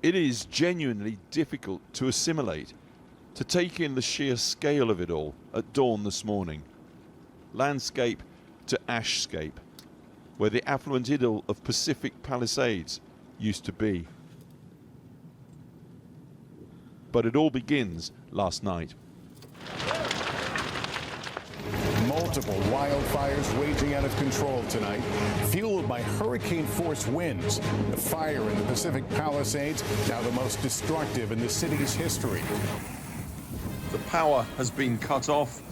It is genuinely difficult to assimilate, to take in the sheer scale of it all at dawn this morning. Landscape to ashscape, where the affluent idyll of Pacific Palisades used to be. But it all begins last night. Multiple wildfires raging out of control tonight, fueled by hurricane-force winds. The fire in the Pacific Palisades, now the most destructive in the city's history. The power has been cut off,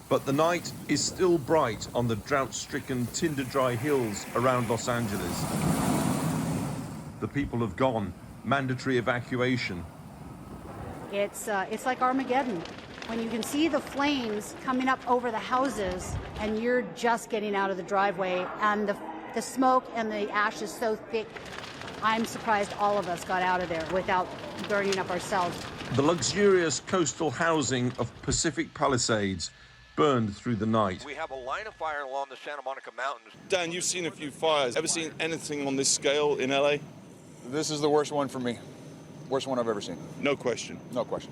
but the night is still bright on the drought-stricken, tinder-dry hills around Los Angeles. The people have gone. Mandatory evacuation. It's like Armageddon. When you can see the flames coming up over the houses and you're just getting out of the driveway and the smoke and the ash is so thick, I'm surprised all of us got out of there without burning up ourselves. The luxurious coastal housing of Pacific Palisades burned through the night. We have a line of fire along the Santa Monica Mountains. Dan, you've seen a few fires. Ever seen anything on this scale in LA? This is the worst one for me. Worst one I've ever seen. No question. No question.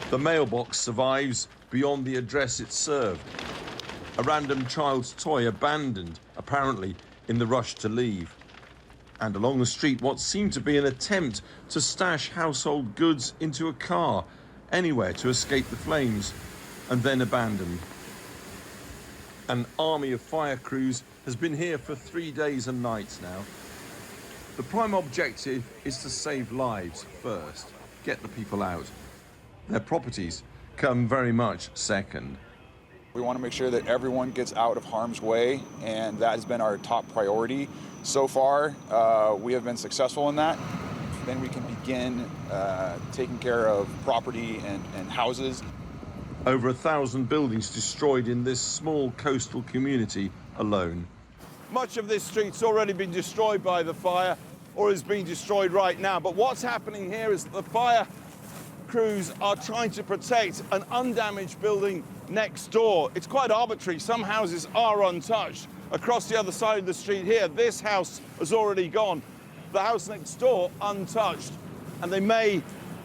The mailbox survives beyond the address it served. A random child's toy abandoned, apparently in the rush to leave. And along the street, what seemed to be an attempt to stash household goods into a car, anywhere to escape the flames, and then abandoned. An army of fire crews has been here for 3 days and nights now. The prime objective is to save lives first, get the people out. Their properties come very much second. We want to make sure that everyone gets out of harm's way, and that has been our top priority. So far, we have been successful in that. Then we can begin taking care of property and houses. Over 1,000 buildings destroyed in this small coastal community alone. Much of this street's already been destroyed by the fire or is being destroyed right now. But what's happening here is that the fire crews are trying to protect an undamaged building next door. It's quite arbitrary. Some houses are untouched. Across the other side of the street here, this house has already gone. The house next door, untouched. And they may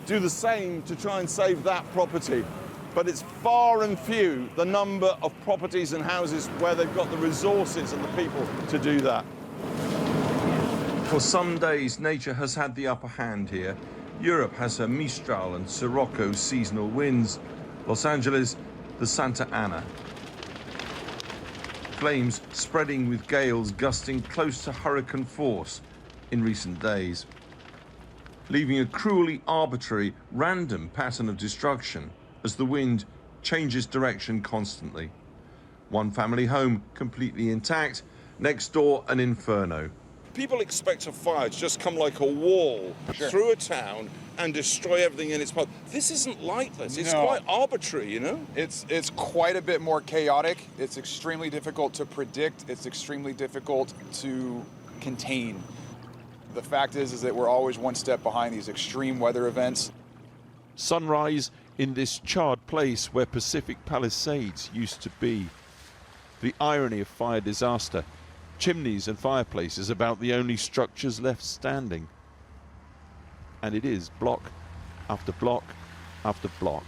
do the same to try and save that property. But it's far and few the number of properties and houses where they've got the resources and the people to do that. For some days, nature has had the upper hand here. Europe has her Mistral and Sirocco seasonal winds. Los Angeles, the Santa Ana. Flames spreading with gales gusting close to hurricane force in recent days, leaving a cruelly arbitrary, random pattern of destruction as the wind changes direction constantly. One family home completely intact, next door an inferno. People expect a fire to just come like a wall through a town and destroy everything in its path. This isn't like this. It's quite arbitrary, you know? It's quite a bit more chaotic. It's extremely difficult to predict. It's extremely difficult to contain. The fact is that we're always one step behind these extreme weather events. Sunrise in this charred place where Pacific Palisades used to be. The irony of fire disaster. Chimneys and fireplaces about the only structures left standing. And it is block after block after block.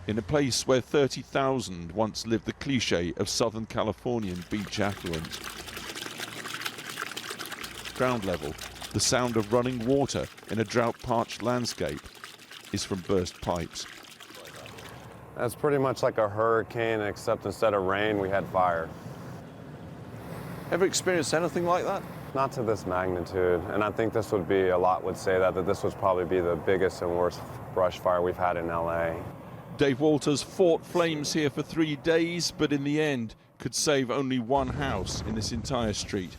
In a place where 30,000 once lived the cliche of Southern Californian beach affluent. Ground level, the sound of running water in a drought-parched landscape is from burst pipes. That's pretty much like a hurricane, except instead of rain, we had fire. Ever experienced anything like that? Not to this magnitude, and I think this would be, a lot would say that this would probably be the biggest and worst brush fire we've had in LA. Dave Walters fought flames here for 3 days, but in the end could save only one house in this entire street.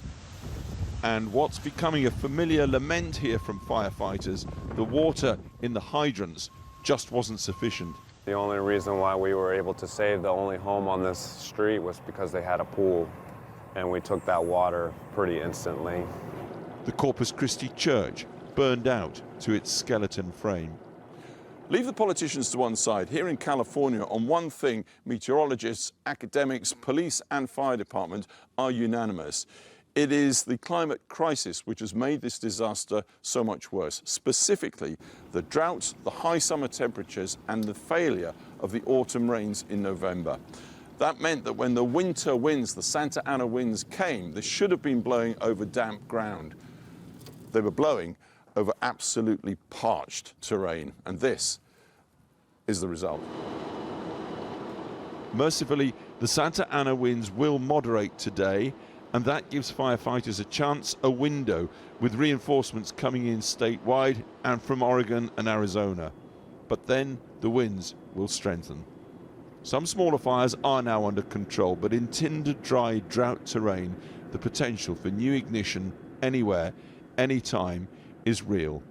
And what's becoming a familiar lament here from firefighters, the water in the hydrants just wasn't sufficient. The only reason why we were able to save the only home on this street was because they had a pool, and we took that water pretty instantly. The Corpus Christi Church burned out to its skeleton frame. Leave the politicians to one side. Here in California, on one thing, meteorologists, academics, police and fire department are unanimous. It is the climate crisis which has made this disaster so much worse. Specifically, the droughts, the high summer temperatures, and the failure of the autumn rains in November. That meant that when the winter winds, the Santa Ana winds came, they should have been blowing over damp ground. They were blowing over absolutely parched terrain, and this is the result. Mercifully, the Santa Ana winds will moderate today, and that gives firefighters a chance, a window, with reinforcements coming in statewide and from Oregon and Arizona. But then the winds will strengthen. Some smaller fires are now under control, but in tinder dry drought terrain, the potential for new ignition anywhere, anytime is real,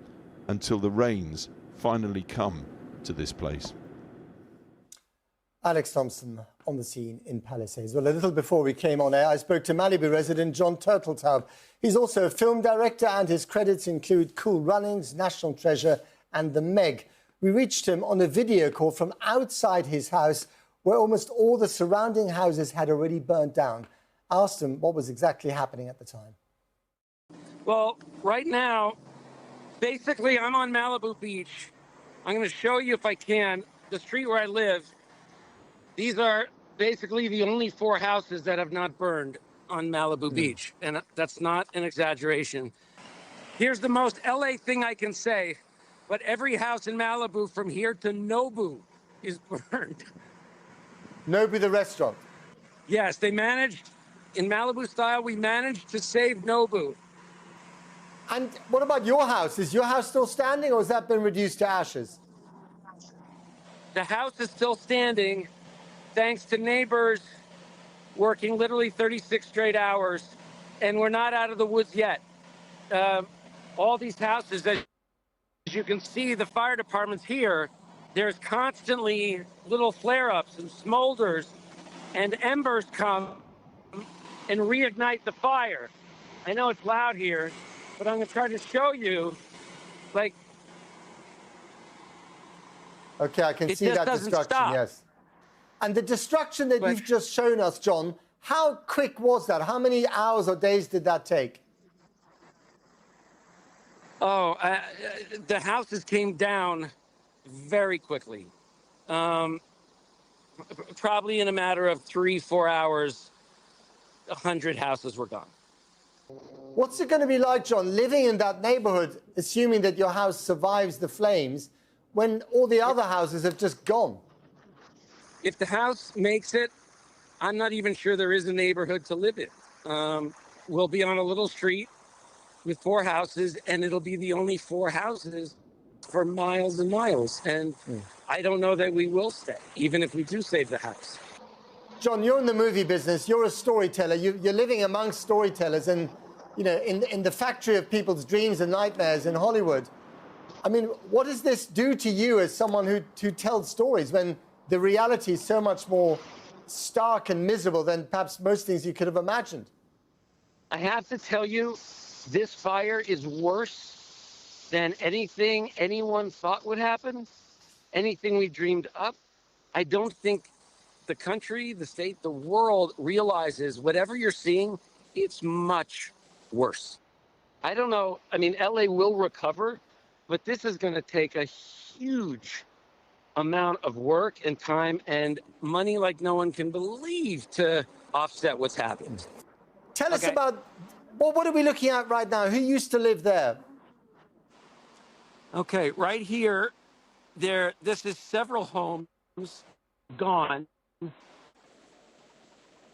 until the rains finally come to this place. Alex Thompson on the scene in Palisades. Well, a little before we came on air, I spoke to Malibu resident John Turteltaub. He's also a film director, and his credits include Cool Runnings, National Treasure, and The Meg. We reached him on a video call from outside his house, where almost all the surrounding houses had already burnt down. I asked him what was exactly happening at the time. Well, right now, basically, I'm on Malibu Beach. I'm going to show you, if I can, the street where I live. These are basically the only 4 houses that have not burned on Malibu Beach, and that's not an exaggeration. Here's the most LA thing I can say, but every house in Malibu from here to Nobu is burned. Nobu, the restaurant? Yes, they managed, in Malibu style, we managed to save Nobu. And what about your house? Is your house still standing, or has that been reduced to ashes? The house is still standing, thanks to neighbors working literally 36 straight hours, and we're not out of the woods yet. All these houses, as you can see, the fire department's here. There's constantly little flare-ups and smolders, and embers come and reignite the fire. I know it's loud here, but I'm going to try to show you, like... Okay, I can see that destruction, yes. And the destruction that you've just shown us, John, how quick was that? How many hours or days did that take? Oh, the houses came down very quickly. Probably in a matter of 3-4 hours, 100 houses were gone. What's it going to be like, John, living in that neighborhood, assuming that your house survives the flames, when all the other houses have just gone? If the house makes it, I'm not even sure there is a neighborhood to live in. We'll be on a little street with 4 houses, and it'll be the only 4 houses for miles and miles. And I don't know that we will stay, even if we do save the house. John, you're in the movie business. You're a storyteller. You're living amongst storytellers and, you know, in the factory of people's dreams and nightmares in Hollywood. I mean, what does this do to you as someone who tells stories when the reality is so much more stark and miserable than perhaps most things you could have imagined? I have to tell you, this fire is worse than anything anyone thought would happen, anything we dreamed up. I don't think the country, the state, the world realizes whatever you're seeing, it's much worse. I don't know. I mean, LA will recover, but this is going to take a huge amount of work and time and money like no one can believe to offset what's happened. Tell us about, well, what are we looking at right now? Who used to live there? Okay, right here, this is several homes gone.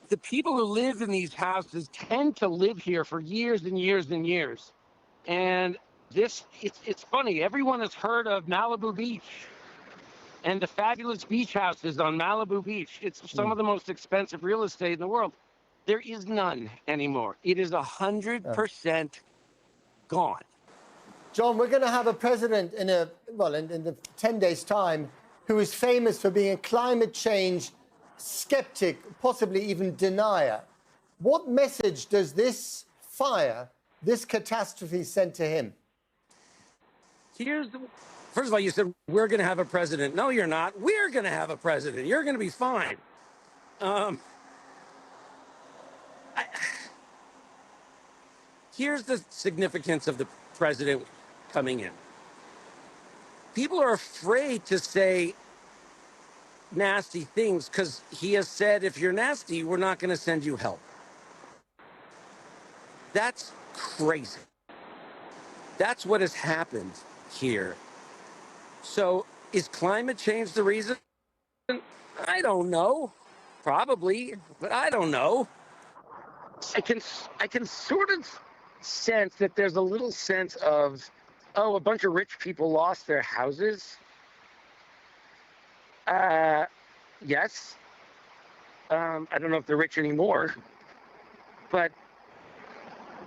The people who live in these houses tend to live here for years and years and years. And it's funny, everyone has heard of Malibu Beach and the fabulous beach houses on Malibu Beach. It's some of the most expensive real estate in the world. There is none anymore. It is 100% gone. John, we're going to have a president in the 10 days' time who is famous for being a climate change skeptic, possibly even denier. What message does this fire, this catastrophe, send to him? First of all, you said, we're going to have a president. No, you're not. We're going to have a president. You're going to be here's the significance of the president coming in. People are afraid to say nasty things because he has said, if you're nasty, we're not going to send you help. That's crazy. That's what has happened here. So is climate change the reason? I don't know. Probably, but I don't know. I can sort of sense that there's a little sense of, oh, a bunch of rich people lost their houses. Yes. I don't know if they're rich anymore, but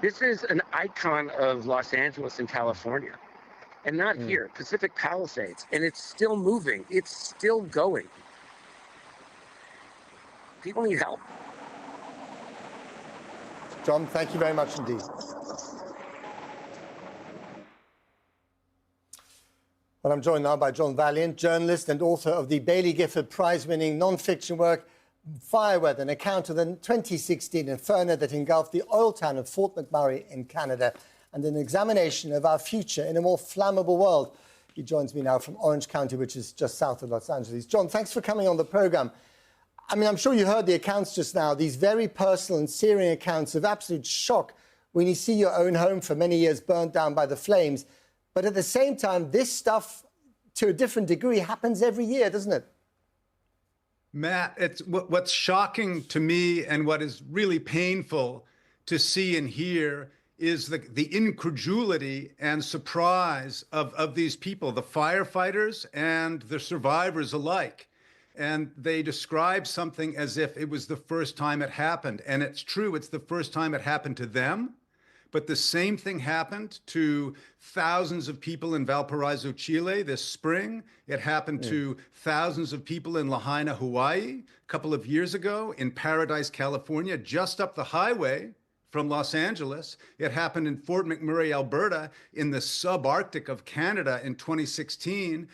this is an icon of Los Angeles and California, and not here, Pacific Palisades, and it's still moving. It's still going. People need help. John, thank you very much indeed. Well, I'm joined now by John Valiant, journalist and author of the Baillie Gifford Prize-winning non-fiction work, Fire Weather, an account of the 2016 inferno that engulfed the oil town of Fort McMurray in Canada, and an examination of our future in a more flammable world. He joins me now from Orange County, which is just south of Los Angeles. John, thanks for coming on the programme. I mean, I'm sure you heard the accounts just now, these very personal and searing accounts of absolute shock when you see your own home for many years burnt down by the flames. But at the same time, this stuff, to a different degree, happens every year, doesn't it? Matt, it's what's shocking to me and what is really painful to see and hear is the incredulity and surprise of these people, the firefighters and the survivors alike. And they describe something as if it was the first time it happened. And it's true, it's the first time it happened to them. But the same thing happened to thousands of people in Valparaiso, Chile this spring. It happened to thousands of people in Lahaina, Hawaii, a couple of years ago, in Paradise, California, just up the highway from Los Angeles. It happened in Fort McMurray, Alberta, in the subarctic of Canada in 2016.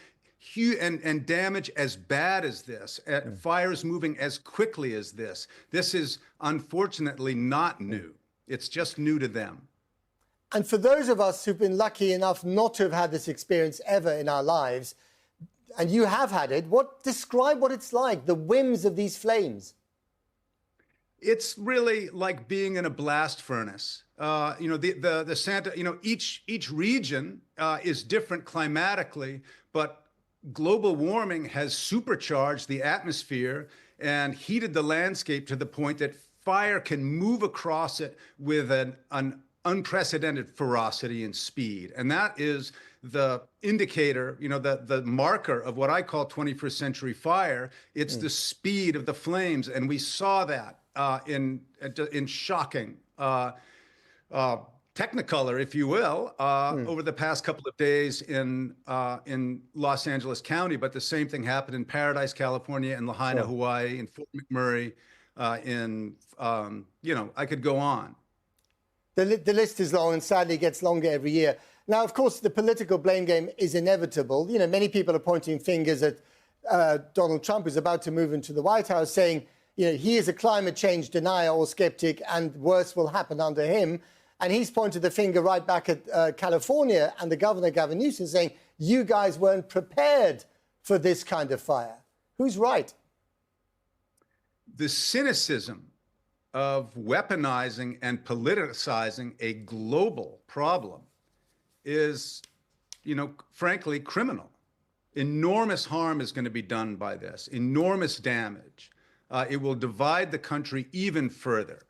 And damage as bad as this, fires moving as quickly as this. This is unfortunately not new. It's just new to them. And for those of us who've been lucky enough not to have had this experience ever in our lives, and you have had it, describe what it's like, the whims of these flames. It's really like being in a blast furnace. The Santa, each region is different climatically, but global warming has supercharged the atmosphere and heated the landscape to the point that fire can move across it with an unprecedented ferocity and speed. And that is the indicator, the marker of what I call 21st century fire. It's the speed of the flames. And we saw that in shocking technicolor, if you will, over the past couple of days in Los Angeles County. But the same thing happened in Paradise, California, and Lahaina, Hawaii, in Fort McMurray, I could go on. The list is long and sadly gets longer every year. Now, of course, the political blame game is inevitable. Many people are pointing fingers at Donald Trump, who's about to move into the White House, saying, he is a climate change denier or skeptic and worse will happen under him. And he's pointed the finger right back at California and the governor, Gavin Newsom, saying, you guys weren't prepared for this kind of fire. Who's right? The cynicism of weaponizing and politicizing a global problem is, frankly, criminal. Enormous harm is going to be done by this, enormous damage. It will divide the country even further.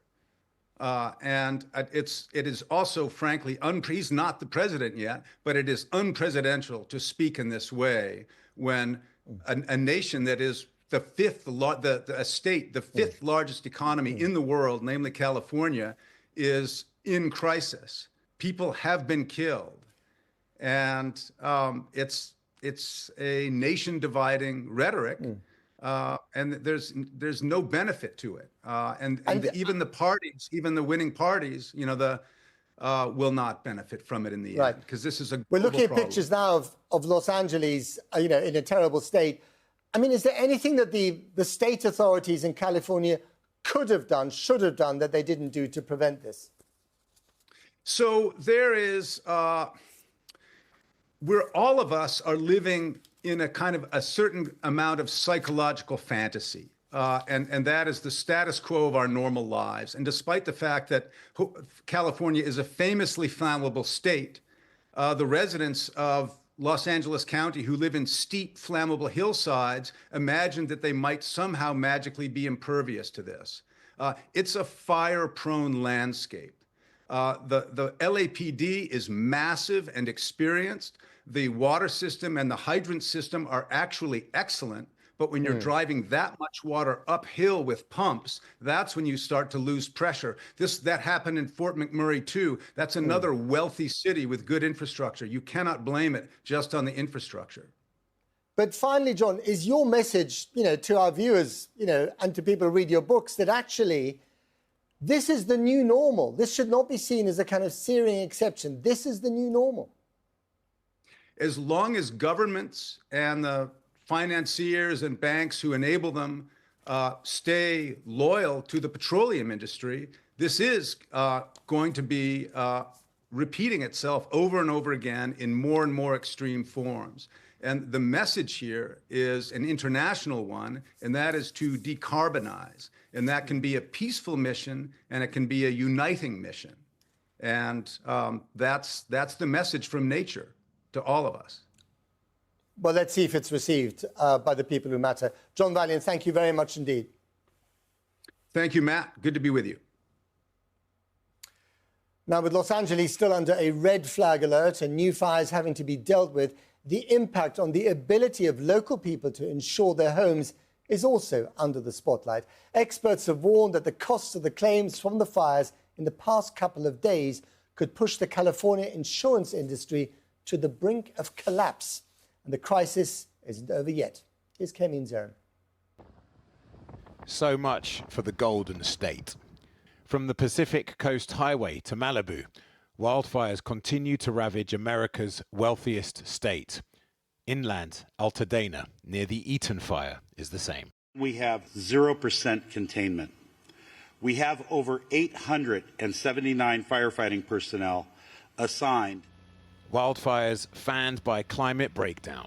And it is also, frankly, he's not the president yet, but it is unpresidential to speak in this way when a nation that is the fifth largest economy in the world, namely California, is in crisis. People have been killed, and it's a nation-dividing rhetoric, and there's no benefit to it. Even the parties, even the winning parties, will not benefit from it in the end, because this is a global We're looking at problem. pictures now of Los Angeles, in a terrible state. I mean, is there anything that the state authorities in California could have done, should have done, that they didn't do to prevent this? So there is, where all of us are living in a kind of a certain amount of psychological fantasy. And that is the status quo of our normal lives. And despite the fact that California is a famously flammable state, the residents of Los Angeles County who live in steep, flammable hillsides imagine that they might somehow magically be impervious to this. It's a fire-prone landscape. The LAPD is massive and experienced. The water system and the hydrant system are actually excellent. But when you're driving that much water uphill with pumps, that's when you start to lose pressure. That happened in Fort McMurray too. That's another wealthy city with good infrastructure. You cannot blame it just on the infrastructure. But finally, John, is your message, to our viewers, and to people who read your books, that actually this is the new normal? This should not be seen as a kind of searing exception. This is the new normal. As long as governments and the financiers and banks who enable them stay loyal to the petroleum industry, this is going to be repeating itself over and over again in more and more extreme forms. And the message here is an international one, and that is to decarbonize. And that can be a peaceful mission, and it can be a uniting mission. And that's the message from nature to all of us. Well, let's see if it's received by the people who matter. John Valiant, thank you very much indeed. Thank you, Matt. Good to be with you. Now, with Los Angeles still under a red flag alert and new fires having to be dealt with, the impact on the ability of local people to insure their homes is also under the spotlight. Experts have warned that the costs of the claims from the fires in the past couple of days could push the California insurance industry to the brink of collapse. And the crisis isn't over yet. Here's Kemin Zerin. So much for the Golden State. From the Pacific Coast Highway to Malibu, wildfires continue to ravage America's wealthiest state. Inland, Pasadena, near the Eaton fire, is the same. We have 0% containment. We have over 879 firefighting personnel assigned. Wildfires fanned by climate breakdown,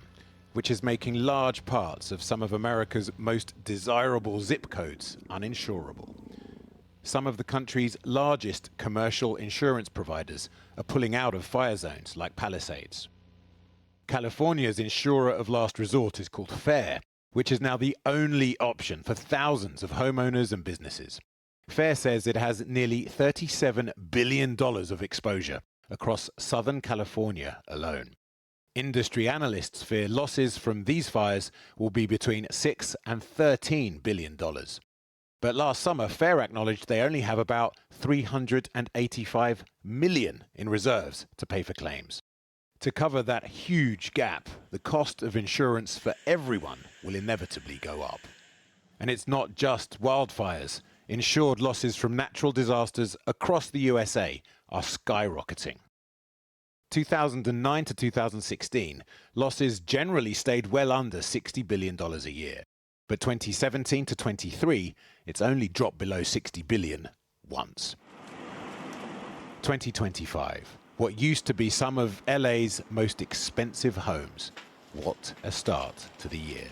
which is making large parts of some of America's most desirable zip codes uninsurable. Some of the country's largest commercial insurance providers are pulling out of fire zones like Palisades. California's insurer of last resort is called FAIR, which is now the only option for thousands of homeowners and businesses. FAIR says it has nearly $37 billion of exposure across Southern California alone. Industry analysts fear losses from these fires will be between $6 and $13 billion. But last summer, FAIR acknowledged they only have about $385 million in reserves to pay for claims. To cover that huge gap, the cost of insurance for everyone will inevitably go up. And it's not just wildfires. Insured losses from natural disasters across the USA are skyrocketing. 2009 to 2016, losses generally stayed well under $60 billion a year. But 2017 to 23, it's only dropped below $60 billion once. 2025, what used to be some of LA's most expensive homes. What a start to the year.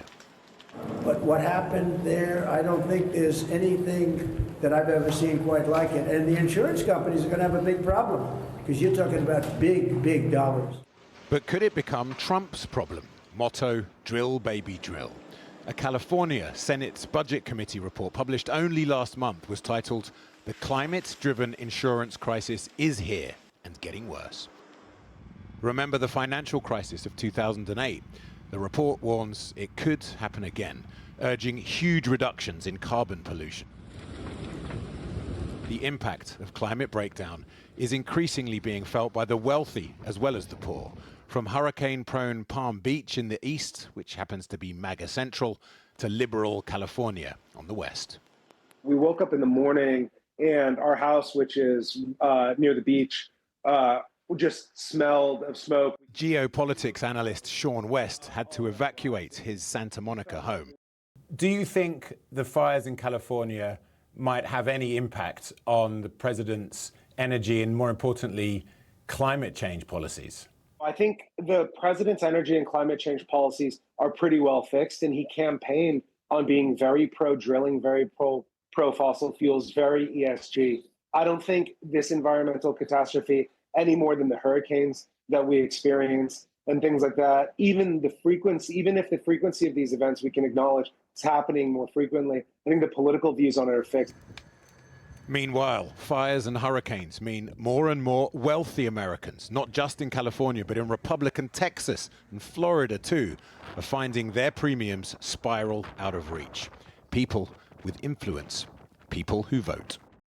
But what happened there, I don't think there's anything that I've ever seen quite like it. And the insurance companies are going to have a big problem because you're talking about big, big dollars. But could it become Trump's problem? Motto, drill, baby, drill. A California Senate Budget Committee report published only last month was titled, "The Climate-Driven Insurance Crisis is Here and Getting Worse." Remember the financial crisis of 2008? The report warns it could happen again, urging huge reductions in carbon pollution. The impact of climate breakdown is increasingly being felt by the wealthy as well as the poor, from hurricane-prone Palm Beach in the east, which happens to be MAGA central, to liberal California on the west. We woke up in the morning and our house, which is near the beach, just smelled of smoke. Geopolitics analyst Sean West had to evacuate his Santa Monica home. Do you think the fires in California might have any impact on the president's energy and, more importantly, climate change policies? I think the president's energy and climate change policies are pretty well fixed, and he campaigned on being very pro-drilling, very pro-fossil fuels, very ESG. I don't think this environmental catastrophe, any more than the hurricanes that we experience and things like that, even if the frequency of these events we can acknowledge is happening more frequently, I think the political views on it are fixed. Meanwhile, fires and hurricanes mean more and more wealthy Americans, not just in California, but in Republican Texas and Florida too, are finding their premiums spiral out of reach. People with influence, people who vote.